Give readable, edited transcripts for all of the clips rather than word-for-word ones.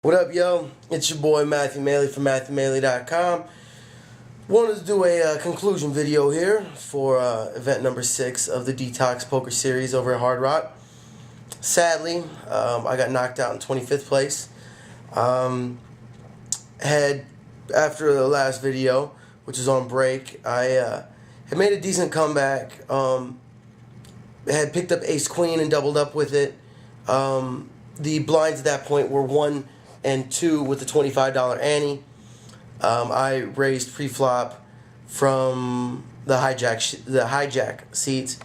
What up, yo? It's your boy Matthew Maley from MatthewMaley.com. Wanted to do a conclusion video here for event number 6 of the Detox Poker Series over at Hard Rock. Sadly, I got knocked out in 25th place. After the last video, which was on break, I had made a decent comeback. Had picked up Ace Queen and doubled up with it. The blinds at that point were 1 and 2 with the $25 ante. I raised pre-flop from the hijack seats.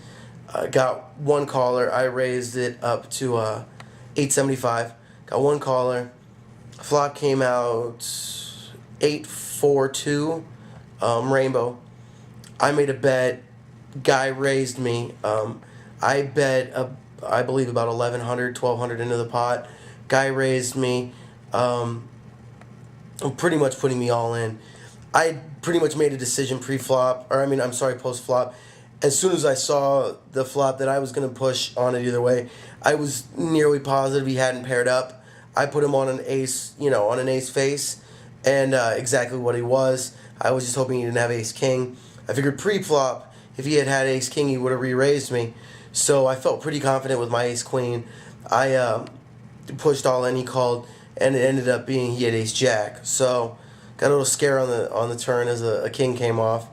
Got one caller. I raised it up to 875. Got one caller. Flop came out 8-4-2 rainbow. I made a bet. Guy raised me. I bet I believe about 1,100 into the pot. Guy raised me. Pretty much putting me all in. I pretty much made a decision post-flop. As soon as I saw the flop that I was going to push on it either way, I was nearly positive he hadn't paired up. I put him on an ace, on an ace face, and exactly what he was. I was just hoping he didn't have ace king. I figured pre-flop, if he had had ace king, he would have re-raised me. So I felt pretty confident with my ace queen. I pushed all in, he called, and it ended up being he had ace jack. So got a little scare on the turn as a king came off,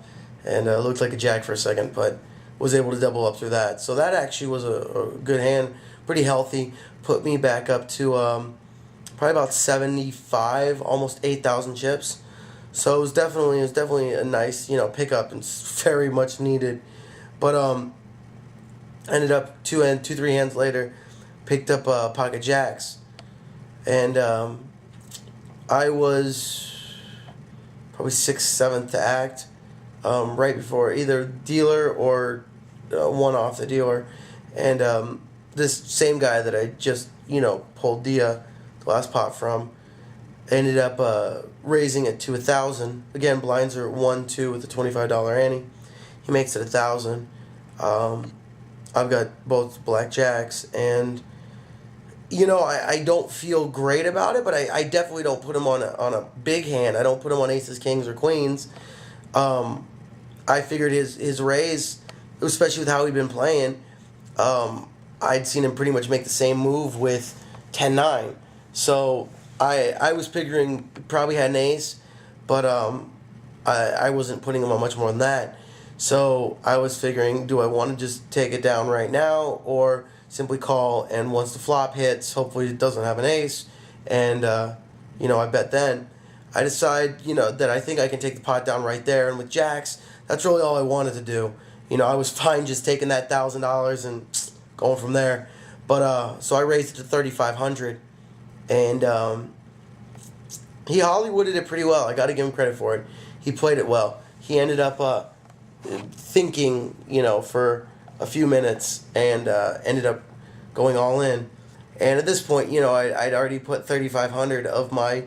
and looked like a jack for a second, but was able to double up through that. So that actually was a good hand, pretty healthy. Put me back up to probably about 75, almost 8,000 chips. So it was definitely a nice pickup and very much needed. But ended up 3 hands later, picked up pocket jacks. And I was probably 6th, 7th to act, right before either dealer or one off the dealer. And this same guy that I just, pulled the last pot from, ended up raising it to 1,000. Again, blinds are 1-2 with the $25 ante. He makes it 1,000. I've got both blackjacks, and I don't feel great about it, but I definitely don't put him on a big hand. I don't put him on aces, kings, or queens. I figured his raise, especially with how he'd been playing, I'd seen him pretty much make the same move with 10-9. So I was figuring probably had an ace, but I wasn't putting him on much more than that. So I was figuring, do I want to just take it down right now, or simply call, and once the flop hits, hopefully it doesn't have an ace, and I bet then. I decide, that I think I can take the pot down right there, and with jacks, that's really all I wanted to do. I was fine just taking that $1,000 and going from there. But so I raised it to 3,500, and he Hollywooded it pretty well. I got to give him credit for it. He played it well. He ended up thinking, for a few minutes, and ended up going all in. And at this point, I'd already put 3,500 of my.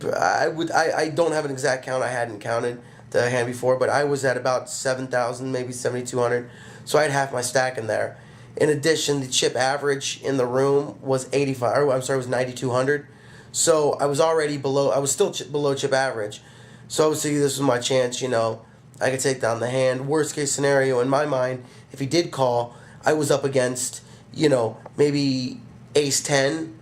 I don't have an exact count. I hadn't counted the hand before, but I was at about 7,000, maybe 7,200. So I had half my stack in there. In addition, the chip average in the room was 85. Was 9,200. So I was already below. I was still below chip average. So I was thinking this was my chance. I could take down the hand. Worst case scenario in my mind, if he did call, I was up against, maybe ace 10.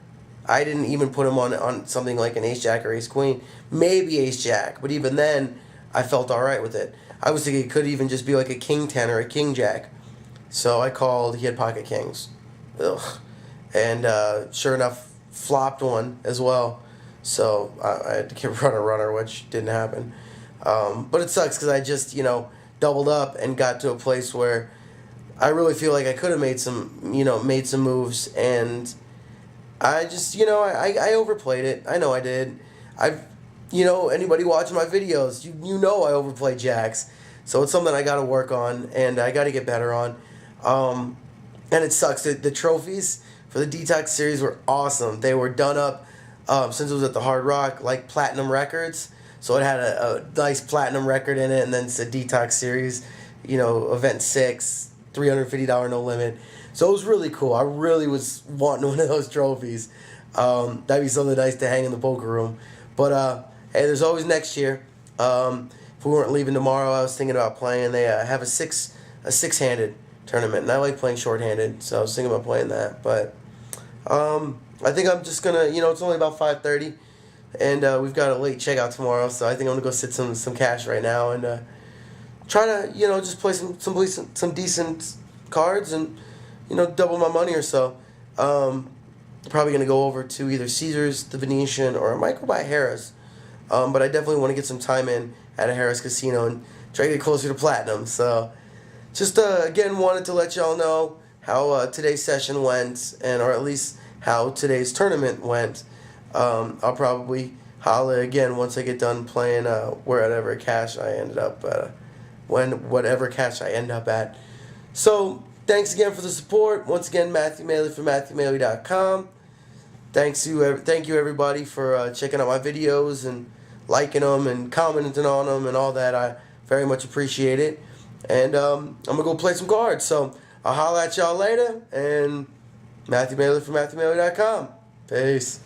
I didn't even put him on something like an ace jack or ace queen. Maybe ace jack, but even then, I felt all right with it. I was thinking it could even just be like a king 10 or a king jack. So I called. He had pocket kings. Ugh. And sure enough, flopped one as well. So I had to run a runner, which didn't happen. But it sucks because I just, doubled up and got to a place where I really feel like I could have made some moves, and I just, I overplayed it. I know I did. Anybody watching my videos, I overplay jacks. So it's something I got to work on, and I got to get better on. And it sucks. The trophies for the Detox series were awesome. They were done up, since it was at the Hard Rock, like platinum records. So it had a nice platinum record in it, and then it's a Detox series, event 6, $350 no limit. So it was really cool. I really was wanting one of those trophies. That'd be something nice to hang in the poker room. But hey, there's always next year. If we weren't leaving tomorrow, I was thinking about playing. They have a six-handed tournament, and I like playing short-handed, so I was thinking about playing that. But I think I'm just gonna, it's only about 5:30, and we've got a late checkout tomorrow, so I think I'm gonna go sit some cash right now and try to, just play some decent cards and, double my money or so. Probably gonna go over to either Caesars, the Venetian, or I might go by Harrah's. But I definitely want to get some time in at a Harrah's casino and try to get closer to platinum. So, just again wanted to let y'all know how today's session went, or at least how today's tournament went. I'll probably holla again once I get done playing whatever cash I ended up whatever cash I end up at. So thanks again for the support. Once again, Matthew Maley from MatthewMaley.com. Thank you everybody for checking out my videos and liking them and commenting on them and all that. I very much appreciate it. And I'm gonna go play some cards. So I'll holla at y'all later. And Matthew Maley from MatthewMaley.com. Peace.